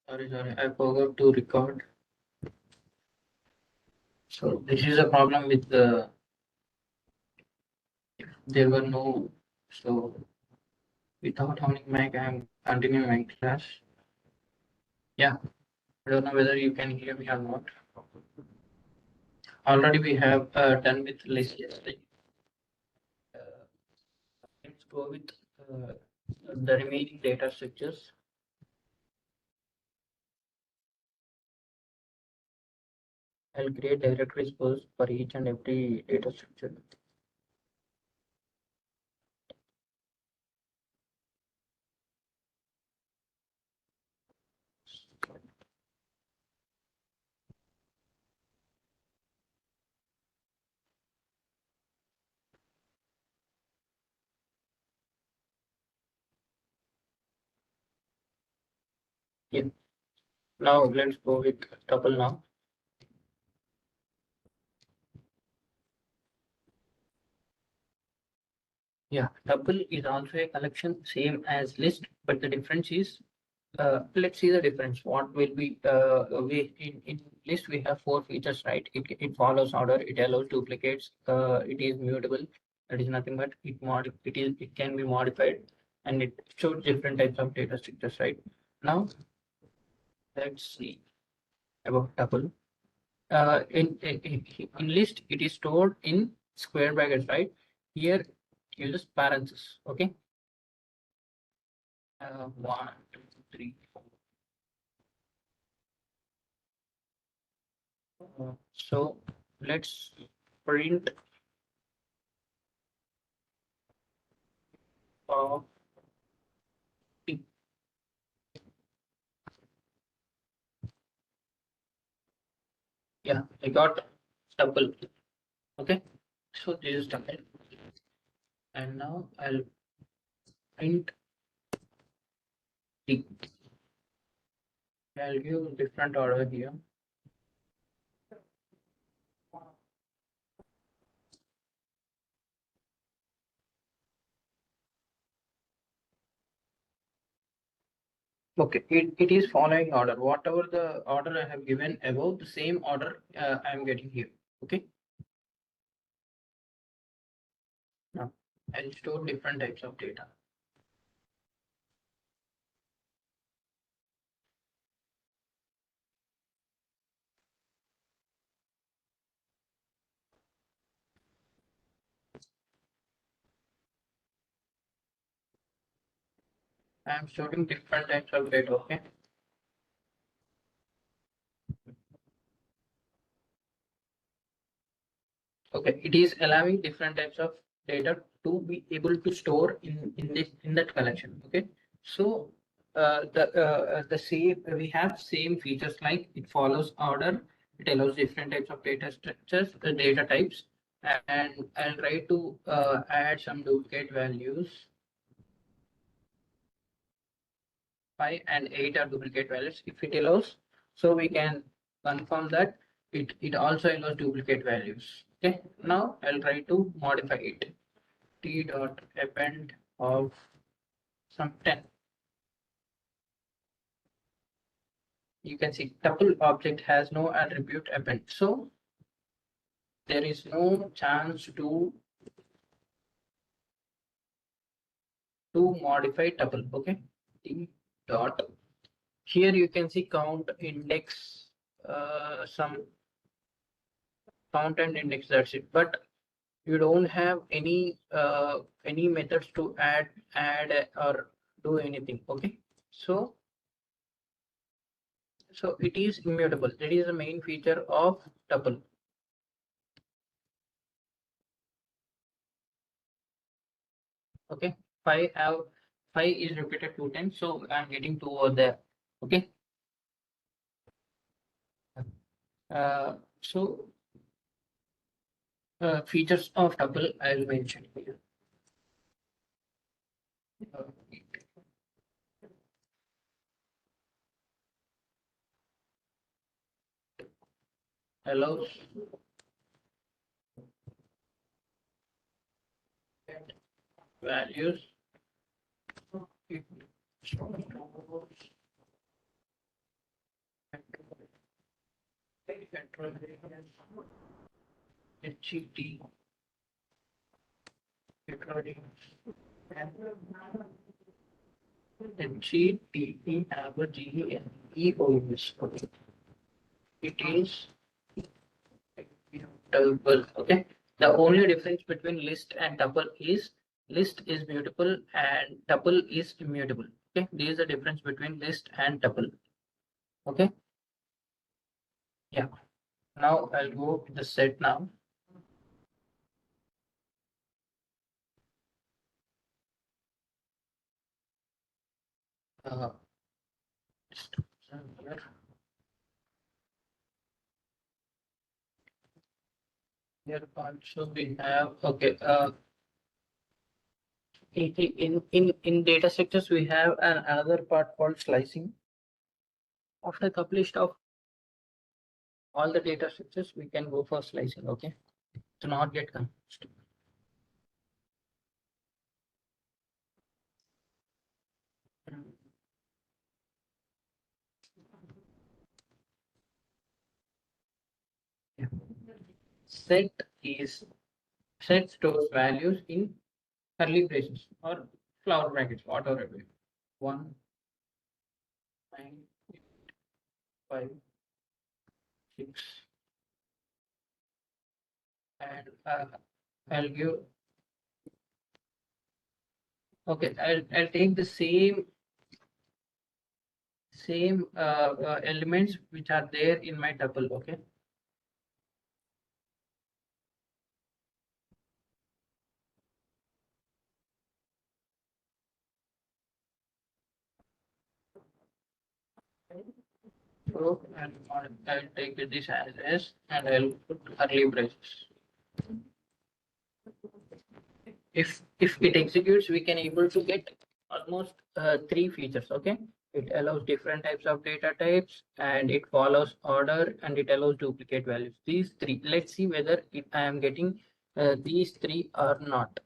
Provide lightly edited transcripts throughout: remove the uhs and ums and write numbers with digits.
Sorry, I forgot to record. So this is a problem with the, there were no, so without having mic, I am continuing my class. Yeah, I don't know whether you can hear me or not. Already we have done with list. Let's go with the remaining data structures. I'll create directories first for each and every data structure. Yeah. Now let's go with tuple now. Yeah, tuple is also a collection, same as list, but the difference is, let's see the difference. What will be, we in list we have four features, right? It follows order, it allows duplicates, it is mutable. That is nothing but it can be modified, and it shows different types of data structures, right? Now let's see about tuple. In list it is stored in square brackets, right? Here uses parentheses, okay? 1, 2, 3, 4. So let's print of T. Yeah, I got tuple. Okay, so this is tuple, and now I'll print T. I'll give different order here. Okay, it is following order. Whatever the order I have given above, the same order I am getting here. Okay. Now I'll store different types of data. I am storing different types of data. Okay. Okay, it is allowing different types of data to be able to store in that collection. Okay, so the same, we have same features, like it follows order, it allows different types of data structures, the data types, and I'll try to add some duplicate values. 5 and 8 are duplicate values if it allows, so we can confirm that it also allows duplicate values. Okay, now I'll try to modify it. T dot append of some 10. You can see tuple object has no attribute append, so there is no chance to modify tuple. Okay, T dot, here you can see count index, some count and index, that's it, but you don't have any methods to add or do anything. Okay, so it is immutable. That is the main feature of tuple. Okay, 5 is repeated 2 times, so I'm getting 2 over there. Okay, so features of tuple I'll mention here. Allows values HET, heterogeneous, HETE, average, EOS. It is tuple. Okay. The only difference between list and tuple is list is mutable and tuple is immutable. Okay. There is a difference between list and tuple. Okay. Yeah. Now I'll go to the set now. Here. Here also we have okay. In data structures we have another part called slicing. After completion of all the data structures, we can go for slicing. Okay, to not get confused. Yeah. Set stores values in curly braces or flower brackets, whatever it is. 1, 9, 5, 6, and I'll give. Okay, I'll take the same elements which are there in my tuple. Okay. So I'll take this as S and I'll put curly braces. If it executes, we can able to get almost three features. Okay, it allows different types of data types and it follows order and it allows duplicate values. These three. Let's see whether I am getting these three or not.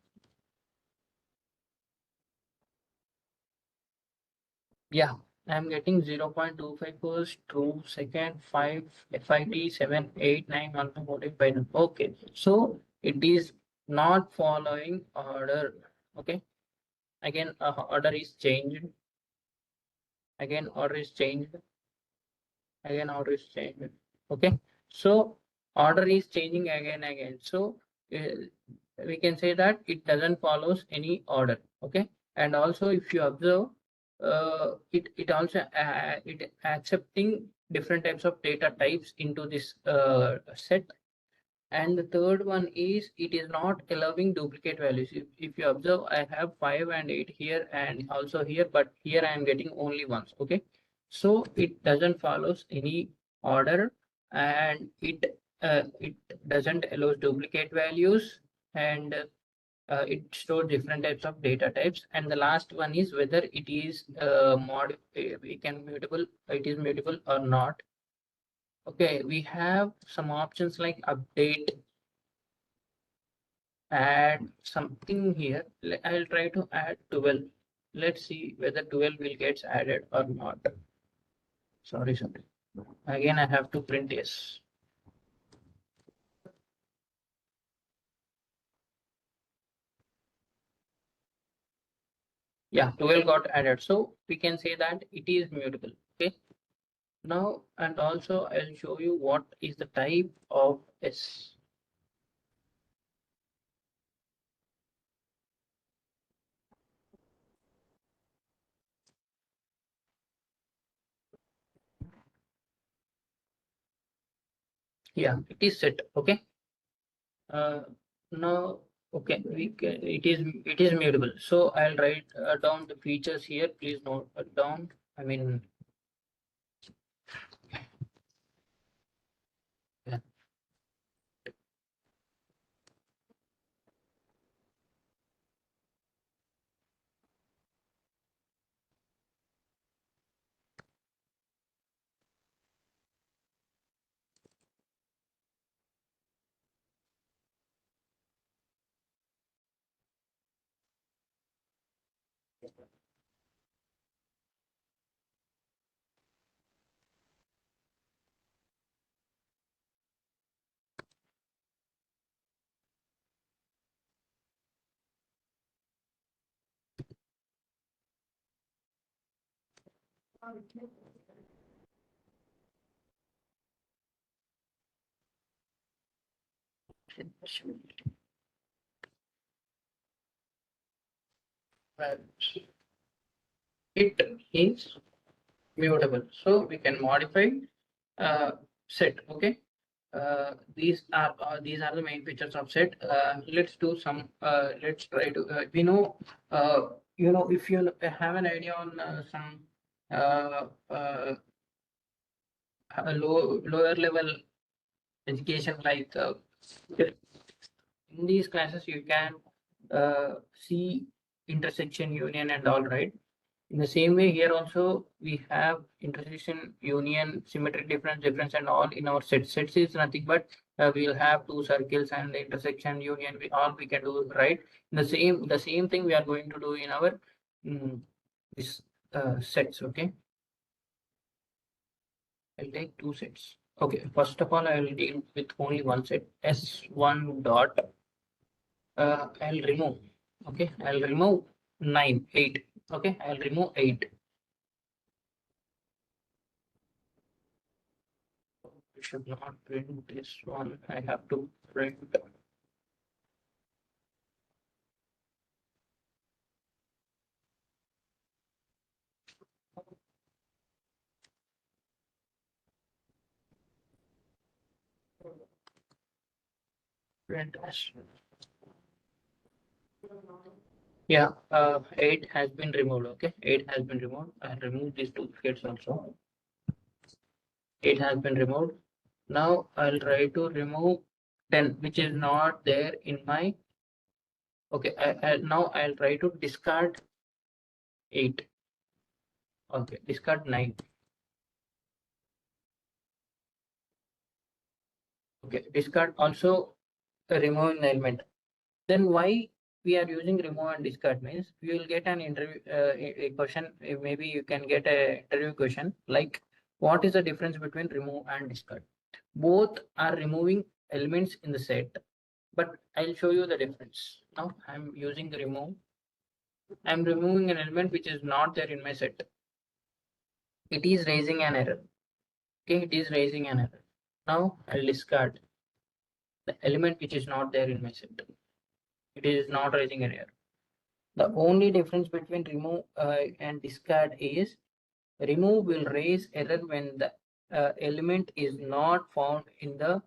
Yeah, I'm getting 0.25 first, 2 second, 5, FIT, 7, 8, 9, 1, 2, 45. Okay, so it is not following order. Okay, again, order is changed. Again, order is changed. Again, order is changed. Okay, so order is changing again. So uh, we can say that it doesn't follows any order. Okay, and also if you observe, it also it accepting different types of data types into this set. And the third one is it is not allowing duplicate values. If you observe, I have 5 and 8 here and also here, but here I am getting only ones. Okay, so it doesn't follows any order and it doesn't allow duplicate values and it stores different types of data types. And the last one is whether it is we can mutable, it is mutable or not. Okay, we have some options like update, add something here. I'll try to add 12. Let's see whether 12 will get added or not. Sorry. Again, I have to print yes. Yeah, 12 got added. So we can say that it is mutable. Okay. Now, and also I'll show you what is the type of S. Yeah, it is set. Okay. Now, okay, it is mutable. So I'll write down the features here. Please note down. I mean, yeah. It is mutable, so we can modify set. Okay, these are the main features of set. Let's do some. Let's try to. We know. If you have an idea on some uh, uh, lower level education, like in these classes, you can see intersection, union, and all, right? In the same way, here also we have intersection, union, symmetric difference, and all in our set. Sets is nothing but we'll have two circles and the intersection, union. We can do, right. The same thing we are going to do in our this sets. Okay, I'll take two sets. Okay, first of all, I will deal with only one set. S1 dot. I'll remove. Okay, I'll remove 9, 8. Okay, I'll remove 8. I should not print this one. I have to print as. Yeah, 8 has been removed. Okay, 8 has been removed. I'll remove these two duplicates also. 8 has been removed. Now I'll try to remove 10, which is not there in my. Okay, now I'll try to discard 8. Okay, discard 9. Okay, discard also removing the element. Then why we are using remove and discard means you will get an interview a question. Maybe you can get a interview question like, what is the difference between remove and discard? Both are removing elements in the set, but I'll show you the difference. Now I'm using the remove. I'm removing an element which is not there in my set. It is raising an error. Okay, it is raising an error. Now I'll discard the element which is not there in my set. It is not raising an error. The only difference between remove and discard is remove will raise error when the element is not found in the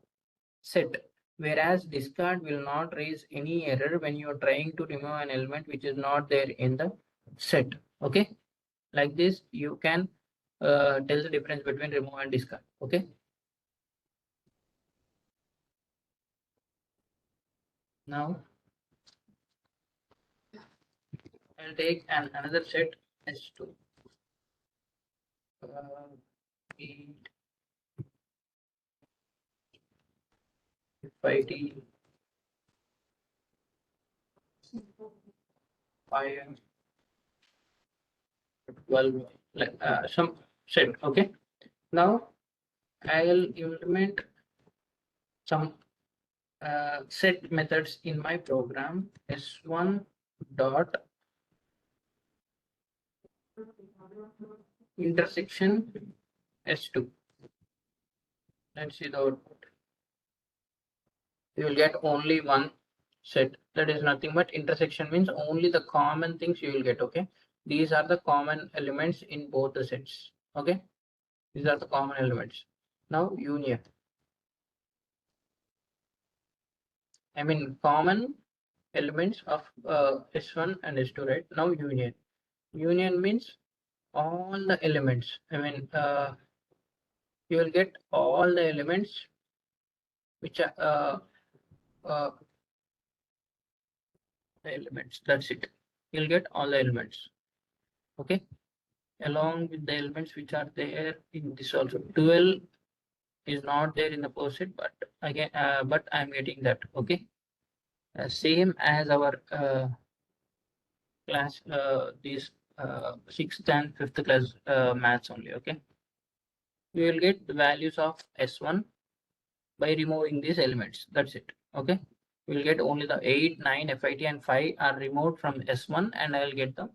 set, whereas discard will not raise any error when you are trying to remove an element which is not there in the set. Okay, like this you can tell the difference between remove and discard. Okay, now I'll take another set S2. 8, 5T, 5, 12, like some set. Okay, now I'll implement some set methods in my program. S1 dot intersection S2. Let's see the output. You will get only one set. That is nothing but intersection means only the common things you will get. Okay, these are the common elements in both the sets. Okay, these are the common elements. Now union. I mean common elements of S1 and S2, right? Now union. Union means all the elements. I mean you will get all the elements which are uh, the elements. That's it. You'll get all the elements. Okay, along with the elements which are there in this also. 12 is not there in the post-it, but again, but I'm getting that. Okay, same as our class, these 6th and 5th class maths only. Okay, we will get the values of S1 by removing these elements. That's it. Okay, we'll get only the 8, 9, FIT, and 5 are removed from S1, and I'll get them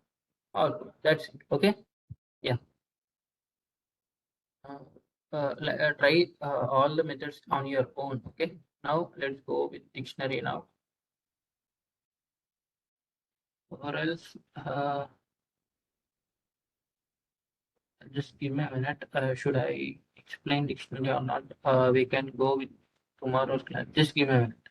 output. That's it. Okay, yeah. try all the methods on your own. Okay, now let's go with dictionary now. Or else, just give me a minute. Should I explain dictionary or not? We can go with tomorrow's class. Just give me a minute.